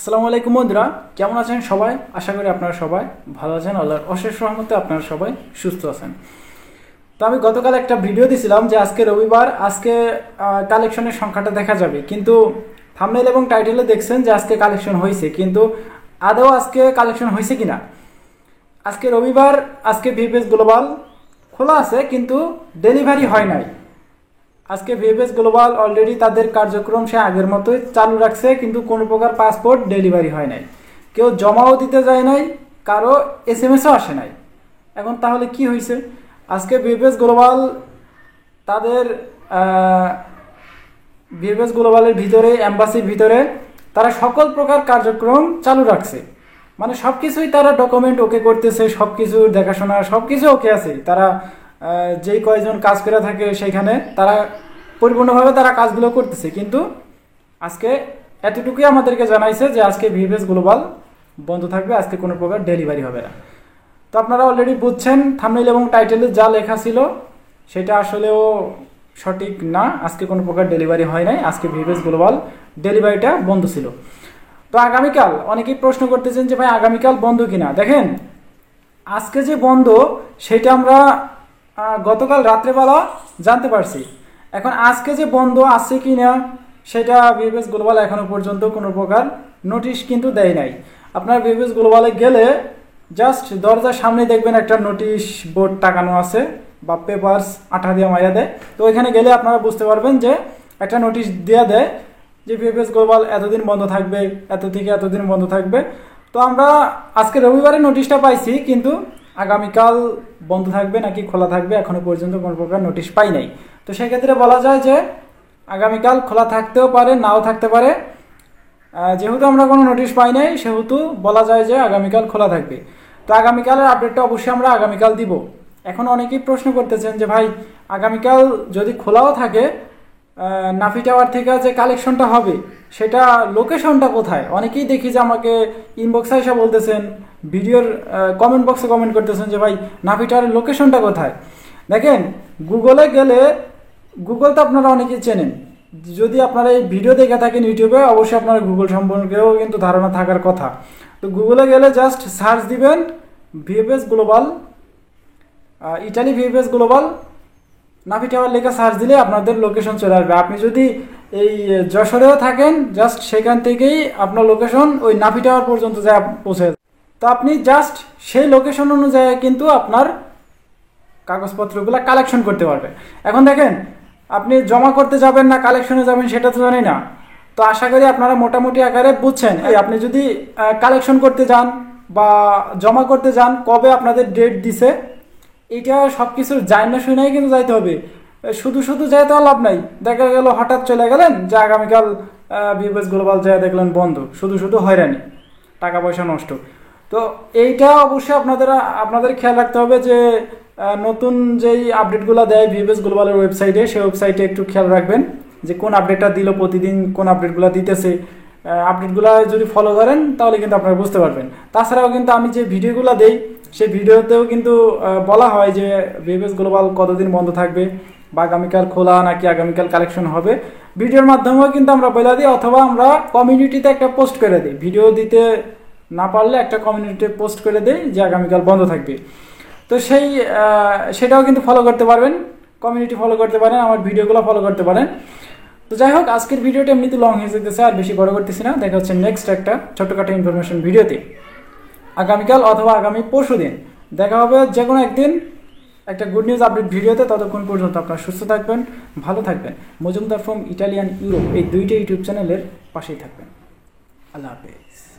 আসসালামু আলাইকুম বন্ধুরা, কেমন আছেন সবাই? আশা করি আপনারা সবাই ভালো আছেন। আল্লাহর অশেষ রহমতে আপনারা সবাই সুস্থ আছেন। তো আমি গতকাল একটা ভিডিও দিয়েছিলাম যে আজকে রবিবার, আজকে কালেকশনের সংখ্যাটা দেখা যাবে, কিন্তু থাম্বনেল এবং টাইটেলে দেখছেন যে আজকে কালেকশন হয়েছে, কিন্তু আদৌ আজকে কালেকশন হয়েছে কিনা। আজকে রবিবার, আজকে ভিএফএস গ্লোবাল খোলা আছে কিন্তু ডেলিভারি হয় নাই। আজকে ভিএফএস গ্লোবাল অলরেডি তাদের কার্যক্রম সে আগের মতোই চালু রাখছে, কিন্তু কোনো প্রকার পাসপোর্ট ডেলিভারি হয় নাই, কেউ জমাও দিতে যায় নাই, কারো এসএমএসও আসে নাই। এখন তাহলে কি হয়েছে? আজকে ভিএফএস গ্লোবাল তাদের ভিএফএস গ্লোবালের ভিতরে, এম্বাসির ভিতরে তারা সকল প্রকার কার্যক্রম চালু রাখছে, মানে সব কিছুই তারা ডকুমেন্ট ওকে করতেছে, সব কিছু দেখাশোনা সব কিছু ওকে আছে। তারা যেই কয়জন কাজ করে থাকে সেখানে তারা পরিপূর্ণভাবে তারা কাজগুলো করতেছে, কিন্তু আজকে এতটুকুই আমাদেরকে জানাইছে যে আজকে ভিএফএস গ্লোবাল বন্ধ থাকবে, আজকে কোনো প্রকার ডেলিভারি হবে না। তো আপনারা অলরেডি বুঝছেন থাম্বনেল এবং টাইটেলে যা লেখা ছিল সেটা আসলেও সঠিক না। আজকে কোনো প্রকার ডেলিভারি হয় নাই, আজকে ভিএফএস গ্লোবাল ডেলিভারিটা বন্ধ ছিল। তো আগামীকাল অনেকেই প্রশ্ন করতেছেন যে ভাই আগামীকাল বন্ধ কিনা। দেখেন, আজকে যে বন্ধ সেটা আমরা গতকাল রাত্রেবেলা জানতে পারছি। এখন আজকে যে বন্ধ আছে কি না সেটা ভিএফএস গ্লোবাল এখনো পর্যন্ত কোনো প্রকার নোটিশ কিন্তু দেয় নাই। আপনার ভিএফএস গ্লোবালে গেলে জাস্ট দরজার সামনে দেখবেন একটা নোটিশ বোর্ড টাকানো আছে বা পেপারস আঠা দিয়ে মাইরা দেয়। তো ওইখানে গেলে আপনারা বুঝতে পারবেন যে একটা নোটিশ দেওয়া দেয় যে ভিএফএস গ্লোবাল এতদিন বন্ধ থাকবে, এত থেকে এতদিন বন্ধ থাকবে। তো আমরা আজকে রবিবারে নোটিশটা পাইছি, কিন্তু আগামীকাল বন্ধ থাকবে নাকি খোলা থাকবে এখনো পর্যন্ত কোনো প্রকার নোটিশ পাই নাই। তো সেক্ষেত্রে বলা যায় যে আগামীকাল খোলা থাকতেও পারে, নাও থাকতে পারে। যেহেতু আমরা কোনো নোটিশ পাই নাই সেহেতু বলা যায় যে আগামীকাল খোলা থাকবে। তো আগামীকালের আপডেটটা অবশ্যই আমরা আগামীকাল দিব। এখন অনেকেই প্রশ্ন করতেছেন যে ভাই আগামীকাল যদি খোলাও থাকে, নাফি টাওয়ার থেকে যে কালেকশনটা হবে সেটা লোকেশনটা কোথায়? অনেকেই দেখি যে আমাকে ইনবক্সে এসে বলতেছেন, ভিডিওর কমেন্ট বক্সে কমেন্ট করতেছেন যে ভাই নাফি টাওয়ারের লোকেশনটা কোথায়। দেখেন, গুগলে গেলে, গুগল তো আপনারা অনেকেই চেনেন, যদি আপনারা এই ভিডিও দেখে থাকেন ইউটিউবে অবশ্যই আপনারা গুগল সম্পর্কেও কিন্তু ধারণা থাকার কথা। তো গুগলে গেলে জাস্ট সার্চ দিবেন VFS global, Italy VFS global Nafi tower লেখা সার্চ দিলে আপনাদের লোকেশন চলে আসবে। আপনি যদি এই যশোরেও থাকেন জাস্ট সেখান থেকেই আপনার লোকেশন ওই নাফি টাওয়ার পর্যন্ত যা পৌঁছে যাবে। তো আপনি জাস্ট সেই লোকেশন অনুযায়ী কিন্তু আপনার কাগজপত্রগুলো কালেকশন করতে পারবেন। এখন দেখেন, আপনি জমা করতে যাবেন না কালেকশনে যাবেন সেটা তো জানি না। তো আশা করি আপনারা মোটামুটি আকারে বুঝছেন। আপনি যদি কালেকশন করতে যান বা জমা করতে যান, কবে আপনাদের ডেট দিছে এটা সব কিছু জানি না শুনেই কিন্তু যাইতে হবে। শুধু শুধু যাইতে লাভ নাই। দেখা গেল হঠাৎ চলে গেলেন যে আগামীকাল ভিএফএস গ্লোবাল যায় দেখলেন বন্ধ, শুধু শুধু হয়রানি, টাকা পয়সা নষ্ট। তো এইটা অবশ্যই আপনাদের খেয়াল রাখতে হবে যে নতুন যেই আপডেটগুলো দেয় ভিএফএস গ্লোবালের ওয়েবসাইটে, সেই ওয়েবসাইটে একটু খেয়াল রাখবেন যে কোন আপডেটটা দিল, প্রতিদিন কোন আপডেটগুলো দিতেছে। আপডেটগুলো যদি ফলো করেন তাহলে কিন্তু আপনারা বুঝতে পারবেন। তাছাড়াও কিন্তু আমি যে ভিডিওগুলো দেই সেই ভিডিওতেও কিন্তু বলা হয় যে ভিএফএস গ্লোবাল কতদিন বন্ধ থাকবে বা আগামীকাল খোলা নাকি আগামীকাল কালেকশন হবে। ভিডিওর মাধ্যমেও কিন্তু আমরা বলে দিই, অথবা আমরা কমিউনিটিতে একটা পোস্ট করে দিই। ভিডিও দিতে না পারলে একটা কমিউনিটিতে পোস্ট করে দিই যে আগামীকাল বন্ধ থাকবে। তো সেটাও কিন্তু ফলো করতে পারবেন, কমিউনিটি ফলো করতে পারেন, আমার ভিডিওগুলো ফলো করতে পারেন। তো যাই হোক, আজকের ভিডিওটা এমনিতে লং হয়ে যেতেছে, আর বেশি বড় করতেছি না। দেখা হচ্ছে নেক্সট একটা ছোট্টখাটো ইনফরমেশন ভিডিওতে আগামীকাল অথবা আগামী পরশু দিন দেখা হবে যে কোনো একদিন একটা গুড নিউজ আপডেট ভিডিওতে। ততক্ষণ পর্যন্ত আপনারা সুস্থ থাকবেন, ভালো থাকবেন। মজুমদার ফ্রম ইটালিয়ান ইউরোপ এই দুইটা ইউটিউব চ্যানেলের পাশেই থাকবেন। আল্লাহ হাফেজ।